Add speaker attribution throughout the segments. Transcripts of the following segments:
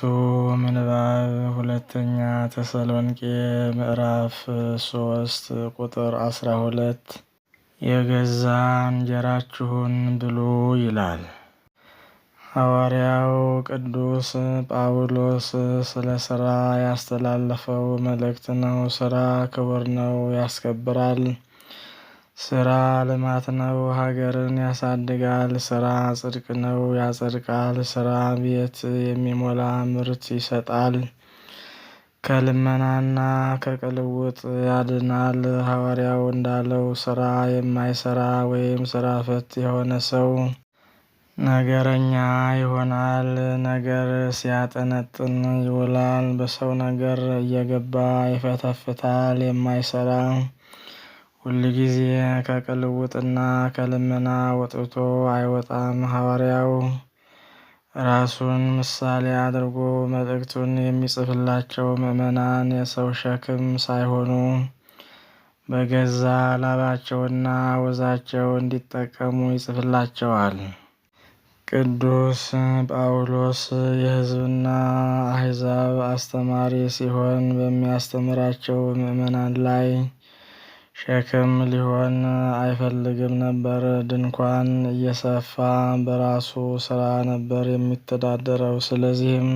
Speaker 1: ምንባብ ሁለተኛ ተሰሎንቄ ምዕራፍ 3 ቁጥር 12 የገዛ እንጀራችሁን ብሉ ይላል። ሐዋርያው ቅዱስ ጳውሎስ ስለ ሥራ ያስተላለፈው መልእክት ነው። ሥራ ክቡር ነው፣ ያስከብራል። ሥራ ልማት ነው፣ ሀገርን ያሳድጋል። ሥራ ጽድቅ ነው፣ ያጸድቃል። ሥራ ቤት የሚሞላ ምርት ይሰጣል። ከልመናና ከቅልውጥ ያድናል። ሐዋርያው እንዳለው ሥራ የማይሰራ ወይም ሥራ ፈት የሆነ ሰው ነገረኛ ይሆናል። ነገር ሲያጠነጥን ይውላል። በሰው ነገር እየገባ ይፈተፍታል። የማይሰራ ሁልጊዜ ከቅልውጥና ከልመና ወጥቶ አይወጣም። ሐዋርያው ራሱን ምሳሌ አድርጎ መልእክቱን የሚጽፍላቸው ምዕመናን የሰው ሸክም ሳይሆኑ በገዛ ላባቸውና ወዛቸው እንዲጠቀሙ ይጽፍላቸዋል። ቅዱስ ጳውሎስ የሕዝብና አሕዛብ አስተማሪ ሲሆን በሚያስተምራቸው ምዕመናን ላይ ሸክም ሊሆን አይፈልግም ነበር። ድንኳን እየሰፋ በራሱ ሥራ ነበር የሚተዳደረው። ስለዚህም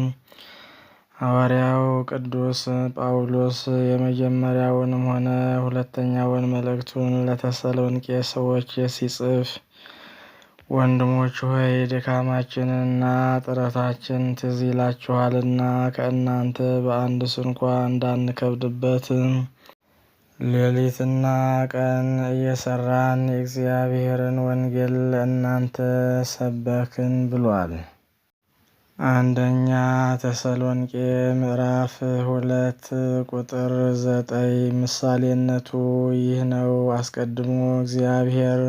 Speaker 1: ሐዋርያው ቅዱስ ጳውሎስ የመጀመሪያውንም ሆነ ሁለተኛውን መልእክቱን ለተሰሎንቄ ሰዎች ሲጽፍ ወንድሞች ሆይ ድካማችንና ጥረታችን ትዝ ይላችኋልና ከእናንተ በአንድ ስንኳ እንዳንከብድበት ሌሊትና ቀን እየሰራን የእግዚአብሔርን ወንጌል ለእናንተ ሰበክን ብሏል። አንደኛ ተሰሎንቄ ምዕራፍ 2 ቁጥር 9 ምሳሌነቱ ይህ ነው። አስቀድሞ እግዚአብሔር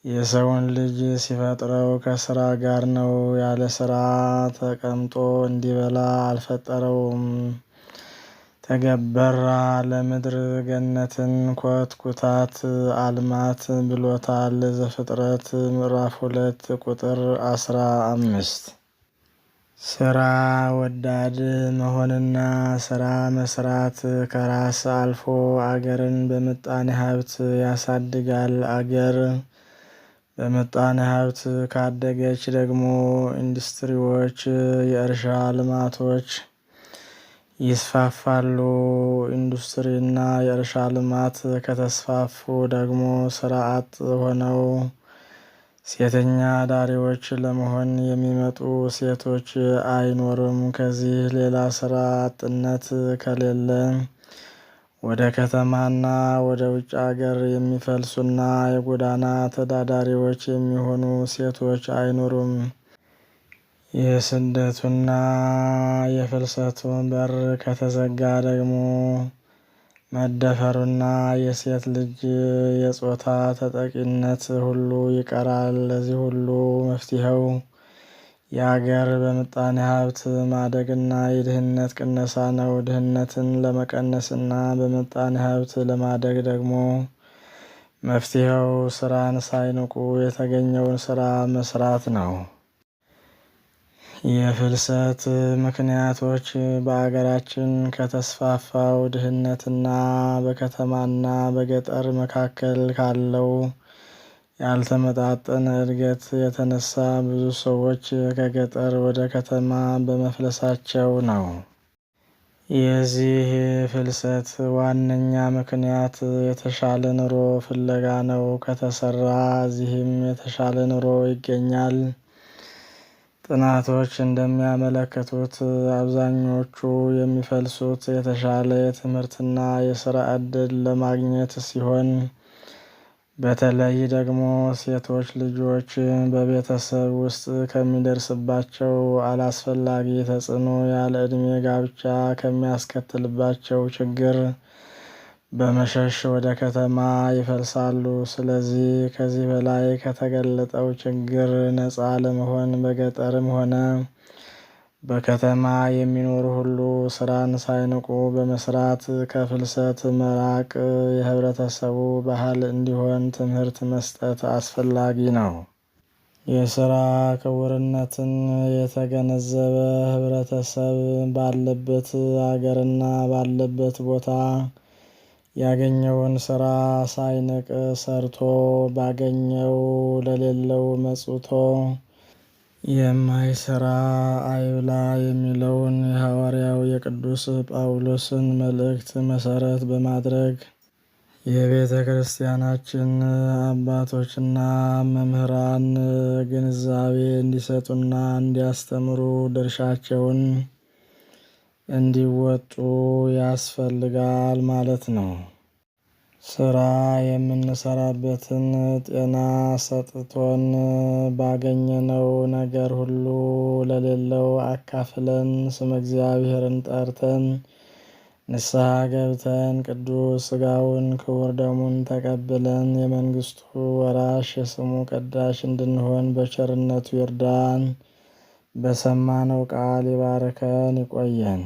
Speaker 1: የሰውን ልጅ ሲፈጥረው ከሥራ ጋር ነው። ያለ ሥራ ተቀምጦ እንዲበላ አልፈጠረውም። ተገበራ ለምድር ገነትን ኮትኩታት አልማት ብሎታል። ዘፍጥረት ምዕራፍ 2 ቁጥር 15 ሥራ ወዳድ መሆንና ሥራ መስራት ከራስ አልፎ አገርን በምጣኔ ሀብት ያሳድጋል። አገር በምጣኔ ሀብት ካደገች ደግሞ ኢንዱስትሪዎች፣ የእርሻ ልማቶች ይስፋፋሉ። ኢንዱስትሪና የእርሻ ልማት ከተስፋፉ ደግሞ ስራ አጥ ሆነው ሴተኛ አዳሪዎች ለመሆን የሚመጡ ሴቶች አይኖሩም። ከዚህ ሌላ ስራ አጥነት ከሌለ ወደ ከተማና ወደ ውጭ አገር የሚፈልሱና የጎዳና ተዳዳሪዎች የሚሆኑ ሴቶች አይኖሩም። የስደቱና የፍልሰቱ በር ከተዘጋ ደግሞ መደፈሩና የሴት ልጅ የጾታ ተጠቂነት ሁሉ ይቀራል። ለዚህ ሁሉ መፍትሄው የአገር በምጣኔ ሀብት ማደግና የድህነት ቅነሳ ነው። ድህነትን ለመቀነስና በምጣኔ ሀብት ለማደግ ደግሞ መፍትሄው ስራን ሳይንቁ የተገኘውን ስራ መስራት ነው። የፍልሰት ምክንያቶች በአገራችን ከተስፋፋው ድህነትና በከተማና በገጠር መካከል ካለው ያልተመጣጠነ እድገት የተነሳ ብዙ ሰዎች ከገጠር ወደ ከተማ በመፍለሳቸው ነው። የዚህ ፍልሰት ዋነኛ ምክንያት የተሻለ ኑሮ ፍለጋ ነው። ከተሰራ እዚህም የተሻለ ኑሮ ይገኛል። ጥናቶች እንደሚያመለክቱት አብዛኞቹ የሚፈልሱት የተሻለ የትምህርትና የስራ ዕድል ለማግኘት ሲሆን በተለይ ደግሞ ሴቶች ልጆች በቤተሰብ ውስጥ ከሚደርስባቸው አላስፈላጊ ተጽዕኖ ያለ ዕድሜ ጋብቻ ከሚያስከትልባቸው ችግር በመሸሽ ወደ ከተማ ይፈልሳሉ። ስለዚህ ከዚህ በላይ ከተገለጠው ችግር ነፃ ለመሆን በገጠርም ሆነ በከተማ የሚኖሩ ሁሉ ስራን ሳይንቁ በመስራት ከፍልሰት መራቅ የህብረተሰቡ ባህል እንዲሆን ትምህርት መስጠት አስፈላጊ ነው። የሥራ ክቡርነትን የተገነዘበ ህብረተሰብ ባለበት አገርና ባለበት ቦታ ያገኘውን ሥራ ሳይንቅ ሰርቶ ባገኘው ለሌለው መጽውቶ የማይሰራ አይብላ የሚለውን የሐዋርያው የቅዱስ ጳውሎስን መልእክት መሠረት በማድረግ የቤተ ክርስቲያናችን አባቶችና መምህራን ግንዛቤ እንዲሰጡና እንዲያስተምሩ ድርሻቸውን እንዲወጡ ያስፈልጋል ማለት ነው። ሥራ የምንሰራበትን ጤና ሰጥቶን ባገኘነው ነገር ሁሉ ለሌለው አካፍለን ስመ እግዚአብሔርን ጠርተን ንስሐ ገብተን ቅዱስ ሥጋውን ክቡር ደሙን ተቀብለን የመንግሥቱ ወራሽ የስሙ ቀዳሽ እንድንሆን በቸርነቱ ይርዳን። በሰማነው ቃል ይባርከን፣ ይቆየን።